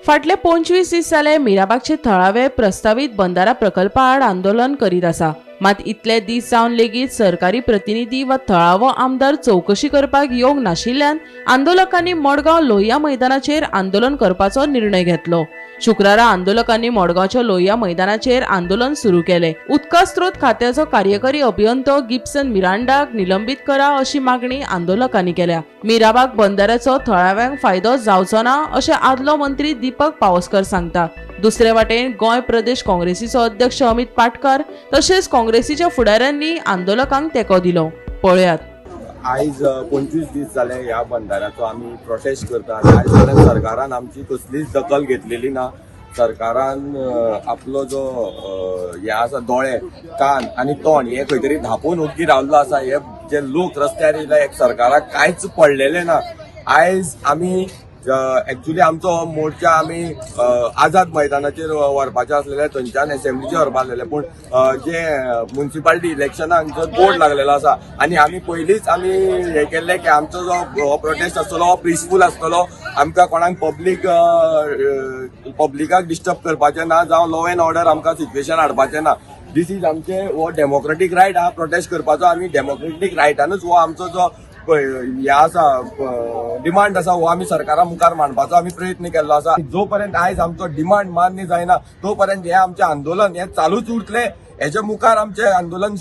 फाटले 25 दीस जाले मिराबागचे थळावे प्रस्तावित बंधारा प्रकल्पा आड आंदोलन करीत आसा। मात इतले दीस जावन लेगीत सरकारी प्रतिनिधी वा थळावो आमदार चौकशी करपाक येवंक नाशिल्ल्यान आंदोलकांनी मडगांव लोहिया मैदानाचेर आंदोलन करपाचो निर्णय घेतलो। शुक्रारा आंदोलकांनी मडगांवच्या लोहिया मैदानाचेर आंदोलन सुरू केले। उदका स्त्रोत खात्याचो कार्यकारी अभियंतो गिब्सन मिरांडाक निलंबित करा अशी मागणी आंदोलकांनी केल्या। मिराबाग बंधाऱ्याचो थळाव्यांक फायदो जावचो ना अशें आदलो मंत्री दीपक पावसकर सांगता। दुसरे वाटेन गोंय प्रदेश काँग्रेसीचो अध्यक्ष अमित पाटकर तशेंच काँग्रेसीच्या फुडाऱ्यांनी आंदोलकांक तेंको दिलो। पळयात। आयज 25 दीस जाले ह्या बंधाऱ्याचो आमी प्रोटेस्ट करता। आयज पर्यंत सरकारान आमची कसलीच दखल घेतलेली ना। सरकारान आपलो जो हे आसा दोळे कान आनी तोंड हे खंय तरी धांपून ओग्गी रावल्लो आसा। हे जे लोक रस्त्यार येयले सरकाराक कांयच पडलेले ना। आयज आमी एक्चुअली आमचो मोर्चा आमी आझाद मैदानाचेर व्हरपाचे आसलेले, थंयच्यान एसेंब्लीचेर व्हरपा आसलेले, पूण जे म्युनिसिपालिटी इलेक्शनाक जो बोर्ड लागलेलो आसा आनी आमी पयलींच आमी हे केल्ले की आमचो जो प्रोटेस्ट आसतलो हो पिसफूल आसतलो। आमकां कोणाक पब्लिकाक डिस्टर्ब करपाचें ना, जावं लॉ एंड ऑर्डर आमकां सिच्युएशन हाडपाचें ना। दीस इज आमचे हो डेमोक्रेटीक रायट हा प्रोटेस्ट करपाचो। आमी डेमोक्रेटीक रायटानूच हो आमचो जो हे आसा डिमांड आसा हो आमी सरकारा मुखार मांडपाचो आमी प्रयत्न केल्लो आसा। जो पर्यंत आयज आमचो डिमांड मान्य जायना तो पर्यंत हे आमचें आंदोलन हे चालूच उरतलें। हेच्या मुखार आमचें आंदोलन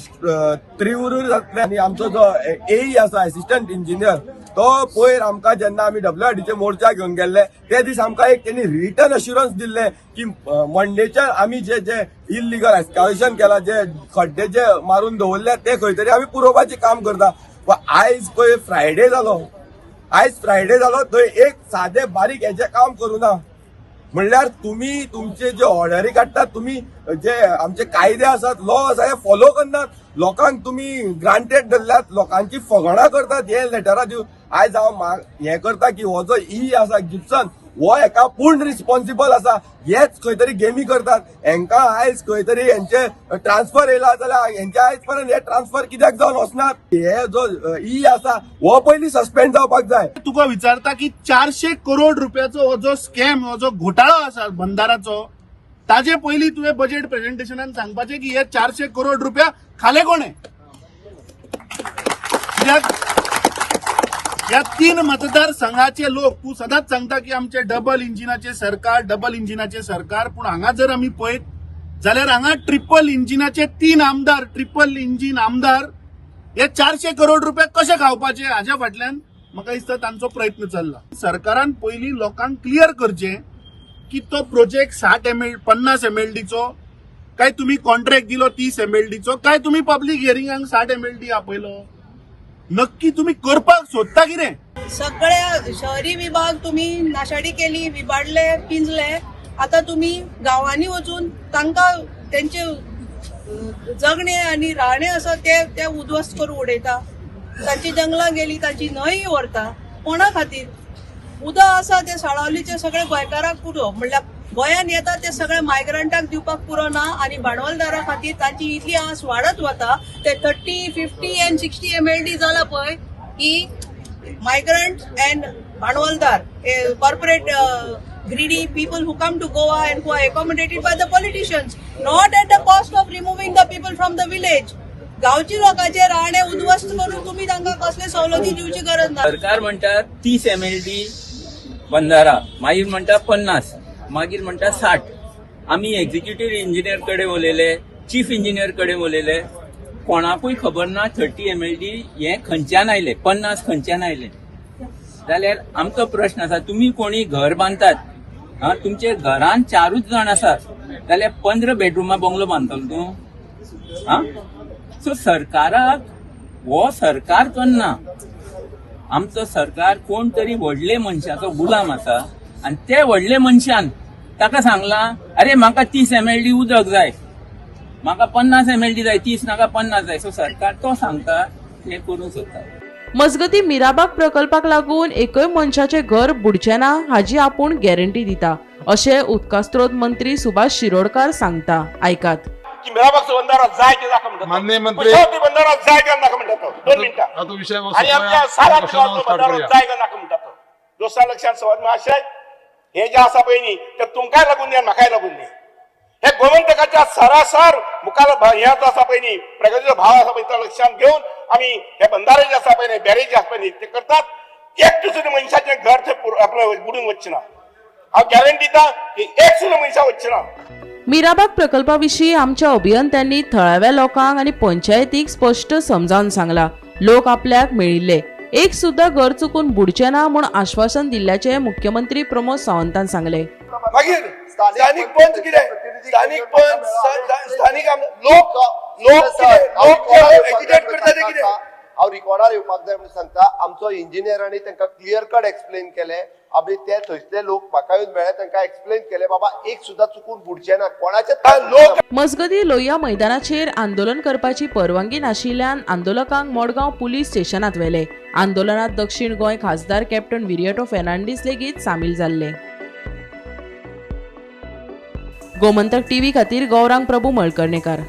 तीव्र जातलें। आनी आमचो जो एई आसा असिस्टंट इंजिनियर तो पयर आमकां जेन्ना आमी WRDचे मोर्चा घेवन गेल्ले ते दीस आमकां एक तेणी रिटर्न अश्युरन्स दिल्ले की मंडेच्या आमी जे इल्लीगल एक्सकावेशन केला, जे खड्डे जे मारून दवरले ते खंय तरी आमी पुरोवपाचें काम करता। आयज पळय फ्रायडे जालो, थंय एक सादे बारीक हेचे काम करूना। म्हणल्यार तुम्ही तुमचे जे ऑर्डरी काडटात, तुम्ही जे आमचे कायदे आसात, लॉ आसा हे फॉलो करनात। लोकांक तुम्ही ग्रांटेड धरल्यात, लोकांची फगणां करतात हे लेटरां दिवन। आयज हांव हे करता की हो जो आसा गिब्सन हो हेका पूर्ण रिस्पॉन्सिबल आसा। हेच खंय तरी गेमी करतात। हेंकां आयज खंय तरी हेंचे ट्रान्सफर येयला जाल्यार हेंचे आयज पर्यंत हे ट्रान्सफर कित्याक जावन वचनात? हे जो आसा हो पयलीं सस्पेंड जावपाक जाय। तुका विचारता की 400 करोड रुपयाचो हो जो स्कॅम, हो जो घोटाळो आसा बंधाराचो, ताजे पयलीं तुवें बजेट प्रेझेंटेशनान सांगपाचें की हे 400 करोड रुपया खाले कोणे? या 3 मतदारसंघाचे लोक तू सदांच सांगता की आमचे डबल इंजिनाचे सरकार, पण हांगा जर आमी पळयत जाल्यार हांगा ट्रिपल इंजिनाचे 3 आमदार, ट्रिपल इंजिन आमदार हे 400 करोड रुपये कशे खावपाचे हाच्या फाटल्यान म्हाका दिसता तांचो प्रयत्न चल्ला। सरकारान पयलीं लोकांक क्लियर करचें की तो प्रोजेक्ट 50 MLDचो काय तुम्ही कॉन्ट्रॅक्ट दिलो 30 MLDचो, काय तुम्ही पब्लीक हियरिंगाक 60 MLD आपयलो, नक्की तुम्ही करपाक सोदता कितें? सगळे शहरी विभाग तुम्ही नाशाडी केली, विबाडले, पिंजले। आता तुम्ही गावांनी वचून तांकां त्यांचे जगणे आणि राहणे असं ते उद्ध्वस्त करून उडयता। तांची जंगलां गेली, तांची न्हंय व्हरता कोणा खातीर? उदक आसा ते साळावलीचे सगळे गोंयकारांक पुरो, म्हणल्यार गोंयान येता ते सगळे मायग्रंटांक दिवपाक पुरो ना। आणि भांडवलदारा खातीर तांची इतली आस वाडत वता। ते 30, 50 and 60 MLD जाला पळय की मायग्रंट अँड भांडवलदार corporate greedy people who come to Goa and who are accommodated by the politicians, not at the cost of removing the people from the village. गावची लोकांचे राहणे उद्ध्वस्त करून तुम्ही तांकां कसले सवलती दिवची गरज ना। सरकार म्हणटा 30 MLD बंधारा, मागीर म्हणटा 50, मागीर म्हणटा 60। आमी एक्झिक्युटिव्ह इंजिनियर कडे उलयले, चीफ इंजिनियर कडे उलयले, कोणाकूय खबर ना 30 MLD हे खंयच्यान आयले, 50 खंयच्यान आयले। जाल्यार आमचो प्रश्न आसा, तुम्ही कोणी घर बांदतात, तुमचे घरान 4च जण आसात जाल्यार 15 बेडरुमा बंगलो बांदतलो तूं? सो सरकाराक हो सरकार करना, आमचो सरकार कोण तरी व्हडले मनशाचो गुलाम आसा आणि ते व्हडले मनशान ताका सांगला अरे म्हाका 30 MLD उदक जाय, म्हाका 50 MLD जाय, 30 नाका 50 जाय। सो सरकार तो सांगता हे करूं सोदता। मजगती मिराबाग प्रकल्पाक लागून एकय मनशाचे घर बुडचे ना हाची आपूण गॅरंटी दिता अशें उदका स्त्रोत मंत्री सुभाष शिरोडकार सांगता। ऐकात। की मिराबागचो बंधारा जाय ते दाखवा म्हणटा, माननीय मंत्री बंधारा जाय ते दाखवा म्हणटा। 2 मिनिटां आता विषय आणि आमच्या सारा बंधारा जाय का दाखवा म्हणटा। दोस्तां लक्षात संवाद महाशय, हे जे आसा पळय न्ही ते तुमकांय लागून न्ही म्हाकाय लागून न्ही हे गोमंतकाच्या सरासर मुखार हे आसा पळय न्ही प्रगतीचो भाव आसा पळय तो लक्षांत घेवन आमी हे बंधारे जे आसा पळय न्ही बॅरेज जे आसा पळय न्ही ते करतात एकटो सुद्दां मनशाचें घर थंय आपलें बुडून वचचें ना हांव गॅरंटी दिता की एक सुद्दां मनशां वचचें ना मीराबाग प्रकल्पाविषयी आमच्या अभियंत्यांनी थळाव्या लोकांक आणि पंचायतीक स्पष्ट समजावून सांगला. लोक आपल्याक मेळिल्ले एक सुद्धा घर चुकून बुडचे ना म्हूण आश्वासन दिल्ल्याचे मुख्यमंत्री प्रमोद सावंतान सांगले. मागीर स्थानिक पंच कितें स्थानिक पंच स्थानिक लोक एज्युकेट करता ते कितें हांव रिकॉर्डार येवपाक जाय म्हणून सांगता. आमचो इंजिनियरांनी तांकां क्लियर कट एक्सप्लेन केले. आमी ते थंयसले लोक म्हाका येवन मेळ्ळे तांकां एक्सप्लेन केले बाबा एक सुद्दां चुकून बुडचे ना कोणाचे लोक. मजगती लोहिया मैदानाचेर आंदोलन करपाची परवानगी नाशिल्ल्यान आंदोलकांक मडगांव पुलीस स्टेशनात व्हेले. आंदोलनात दक्षिण गोंय खासदार कॅप्टन विरियटो फेर्नांडीस लेगीत सामील जाल्ले. गोमंतक टीव्ही खातीर गौरांग प्रभू मळकर्णेकार.